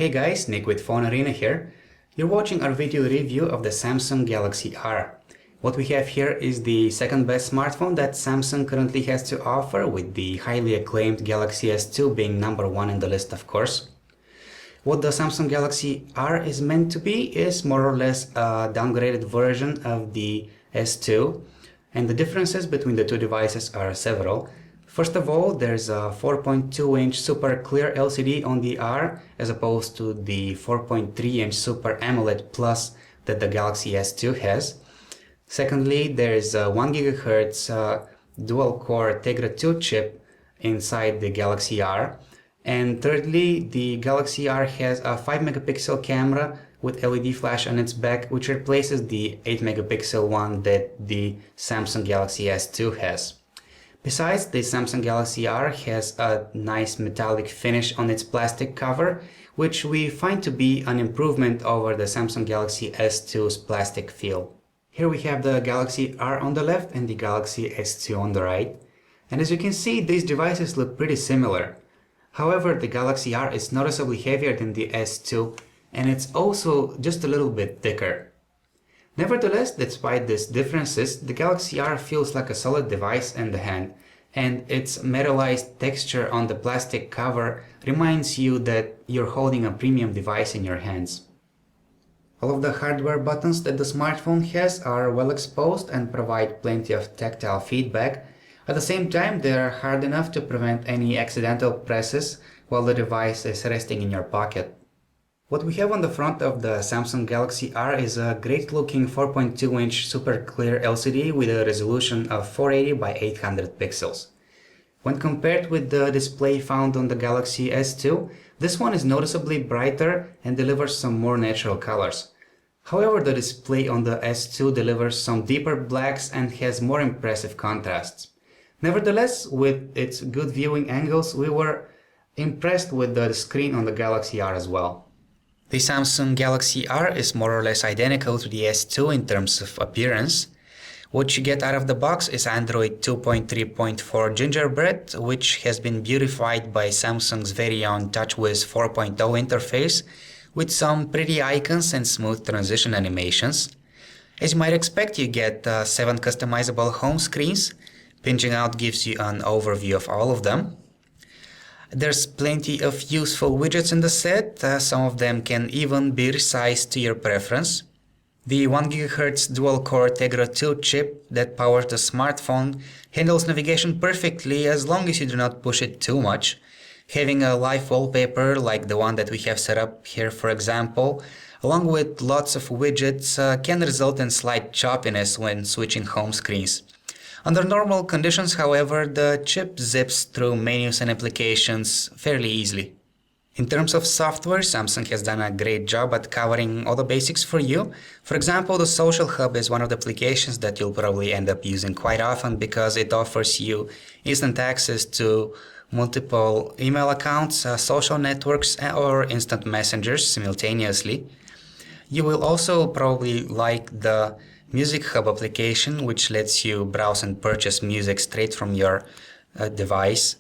Hey guys, Nick with PhoneArena here. You're watching our video review of the Samsung Galaxy R. What we have here is the second best smartphone that Samsung currently has to offer, with the highly acclaimed Galaxy S2 being number one in the list, of course. What the Samsung Galaxy R is meant to be is more or less a downgraded version of the S2, and the differences between the two devices are several. First of all, there's a 4.2-inch super clear LCD on the R as opposed to the 4.3-inch Super AMOLED Plus that the Galaxy S2 has. Secondly, there's a 1 GHz dual-core Tegra 2 chip inside the Galaxy R. And thirdly, the Galaxy R has a 5-megapixel camera with LED flash on its back, which replaces the 8-megapixel one that the Samsung Galaxy S2 has. Besides, the Samsung Galaxy R has a nice metallic finish on its plastic cover, which we find to be an improvement over the Samsung Galaxy S2's plastic feel. Here we have the Galaxy R on the left and the Galaxy S2 on the right. And as you can see, these devices look pretty similar. However, the Galaxy R is noticeably heavier than the S2, and it's also just a little bit thicker. Nevertheless, despite these differences, the Galaxy R feels like a solid device in the hand, and its metallized texture on the plastic cover reminds you that you're holding a premium device in your hands. All of the hardware buttons that the smartphone has are well exposed and provide plenty of tactile feedback. At the same time, they are hard enough to prevent any accidental presses while the device is resting in your pocket. What we have on the front of the Samsung Galaxy R is a great-looking 4.2-inch super clear LCD with a resolution of 480 by 800 pixels. When compared with the display found on the Galaxy S2, this one is noticeably brighter and delivers some more natural colors. However, the display on the S2 delivers some deeper blacks and has more impressive contrasts. Nevertheless, with its good viewing angles, we were impressed with the screen on the Galaxy R as well. The Samsung Galaxy R is more or less identical to the S2 in terms of appearance. What you get out of the box is Android 2.3.4 Gingerbread, which has been beautified by Samsung's very own TouchWiz 4.0 interface, with some pretty icons and smooth transition animations. As you might expect, you get 7 customizable home screens. Pinching out gives you an overview of all of them. There's plenty of useful widgets in the set, some of them can even be resized to your preference. The 1 GHz dual-core Tegra 2 chip that powers the smartphone handles navigation perfectly as long as you do not push it too much. Having a live wallpaper like the one that we have set up here, for example, along with lots of widgets, can result in slight choppiness when switching home screens. Under normal conditions, however, the chip zips through menus and applications fairly easily. In terms of software, Samsung has done a great job at covering all the basics for you. For example, the Social Hub is one of the applications that you'll probably end up using quite often because it offers you instant access to multiple email accounts, social networks, or instant messengers simultaneously. You will also probably like the Music Hub application, which lets you browse and purchase music straight from your device.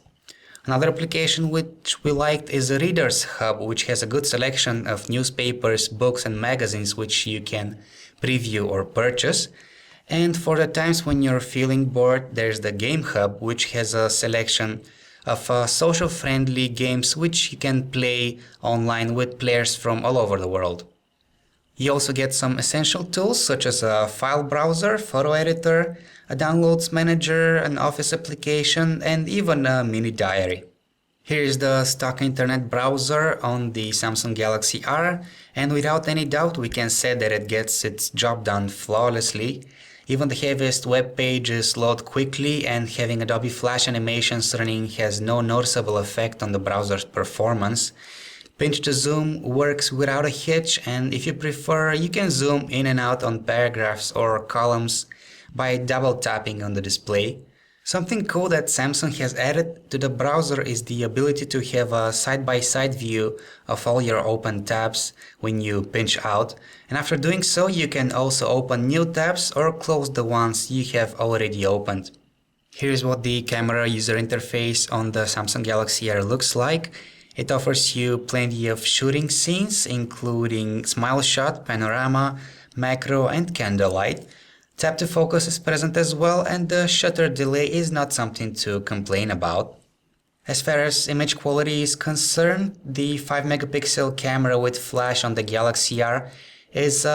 Another application which we liked is the Reader's Hub, which has a good selection of newspapers, books and magazines which you can preview or purchase. And for the times when you're feeling bored, there's the Game Hub, which has a selection of social-friendly games which you can play online with players from all over the world. You also get some essential tools such as a file browser, photo editor, a downloads manager, an office application, and even a mini diary. Here is the stock internet browser on the Samsung Galaxy R, and without any doubt we can say that it gets its job done flawlessly. Even the heaviest web pages load quickly, and having Adobe Flash animations running has no noticeable effect on the browser's performance. Pinch to zoom works without a hitch, and if you prefer, you can zoom in and out on paragraphs or columns by double tapping on the display. Something cool that Samsung has added to the browser is the ability to have a side-by-side view of all your open tabs when you pinch out, and after doing so you can also open new tabs or close the ones you have already opened. Here's what the camera user interface on the Samsung Galaxy R looks like. It offers you plenty of shooting scenes, including smile shot, panorama, macro, and candlelight. Tap to focus is present as well, and the shutter delay is not something to complain about. As far as image quality is concerned, the 5 megapixel camera with flash on the Galaxy R is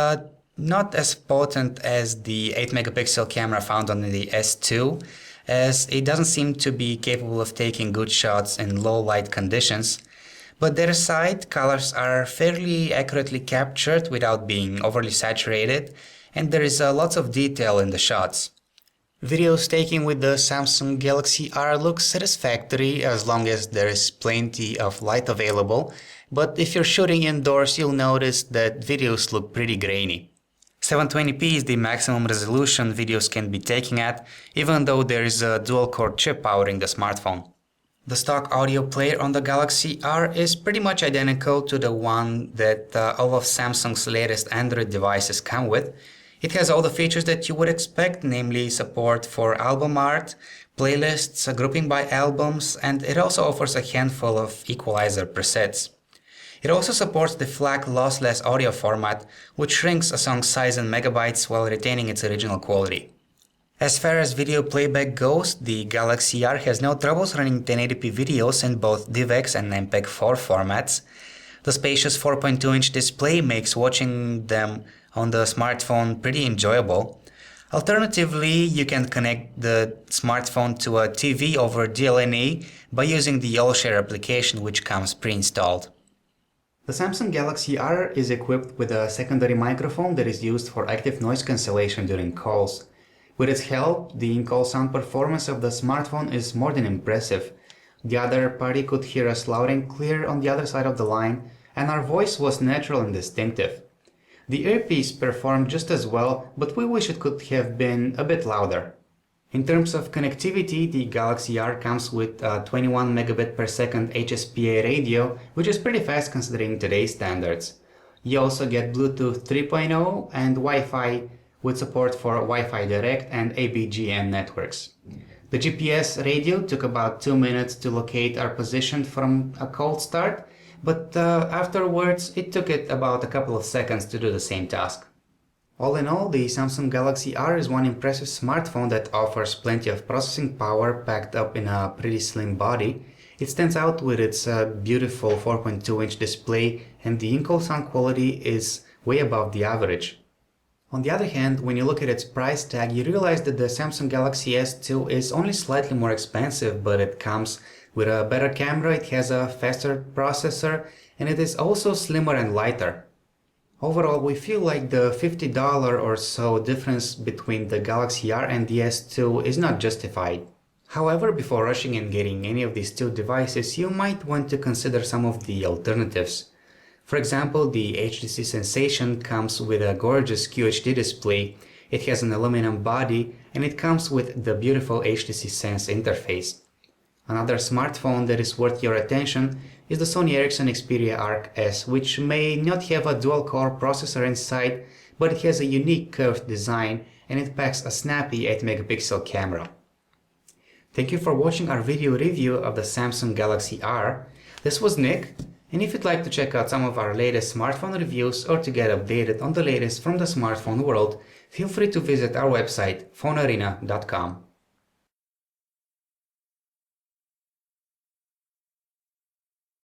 not as potent as the 8 megapixel camera found on the S2, as it doesn't seem to be capable of taking good shots in low light conditions. But that aside, colors are fairly accurately captured without being overly saturated, and there is lots of detail in the shots. Videos taken with the Samsung Galaxy R look satisfactory as long as there is plenty of light available, but if you're shooting indoors you'll notice that videos look pretty grainy. 720p is the maximum resolution videos can be taken at, even though there is a dual-core chip powering the smartphone. The stock audio player on the Galaxy R is pretty much identical to the one that all of Samsung's latest Android devices come with. It has all the features that you would expect, namely support for album art, playlists, grouping by albums, and it also offers a handful of equalizer presets. It also supports the FLAC lossless audio format, which shrinks a song's size in megabytes while retaining its original quality. As far as video playback goes, the Galaxy R has no troubles running 1080p videos in both DivX and MPEG-4 formats. The spacious 4.2-inch display makes watching them on the smartphone pretty enjoyable. Alternatively, you can connect the smartphone to a TV over DLNA by using the AllShare application, which comes pre-installed. The Samsung Galaxy R is equipped with a secondary microphone that is used for active noise cancellation during calls. With its help, the in-call sound performance of the smartphone is more than impressive. The other party could hear us loud and clear on the other side of the line, and our voice was natural and distinctive. The earpiece performed just as well, but we wish it could have been a bit louder. In terms of connectivity, the Galaxy R comes with a 21 megabit per second HSPA radio, which is pretty fast considering today's standards. You also get Bluetooth 3.0 and Wi-Fi with support for Wi-Fi Direct and ABGN networks. The GPS radio took about 2 minutes to locate our position from a cold start, but afterwards it took it about a couple of seconds to do the same task. All in all, the Samsung Galaxy R is one impressive smartphone that offers plenty of processing power packed up in a pretty slim body. It stands out with its beautiful 4.2-inch display, and the in-call sound quality is way above the average. On the other hand, when you look at its price tag, you realize that the Samsung Galaxy S2 is only slightly more expensive, but it comes with a better camera, it has a faster processor, and it is also slimmer and lighter. Overall, we feel like the $50 or so difference between the Galaxy R and the S2 is not justified. However, before rushing and getting any of these two devices, you might want to consider some of the alternatives. For example, the HTC Sensation comes with a gorgeous QHD display, it has an aluminum body, and it comes with the beautiful HTC Sense interface. Another smartphone that is worth your attention is the Sony Ericsson Xperia Arc S, which may not have a dual-core processor inside, but it has a unique curved design and it packs a snappy 8 megapixel camera. Thank you for watching our video review of the Samsung Galaxy R. This was Nick, and if you'd like to check out some of our latest smartphone reviews or to get updated on the latest from the smartphone world, feel free to visit our website phonearena.com.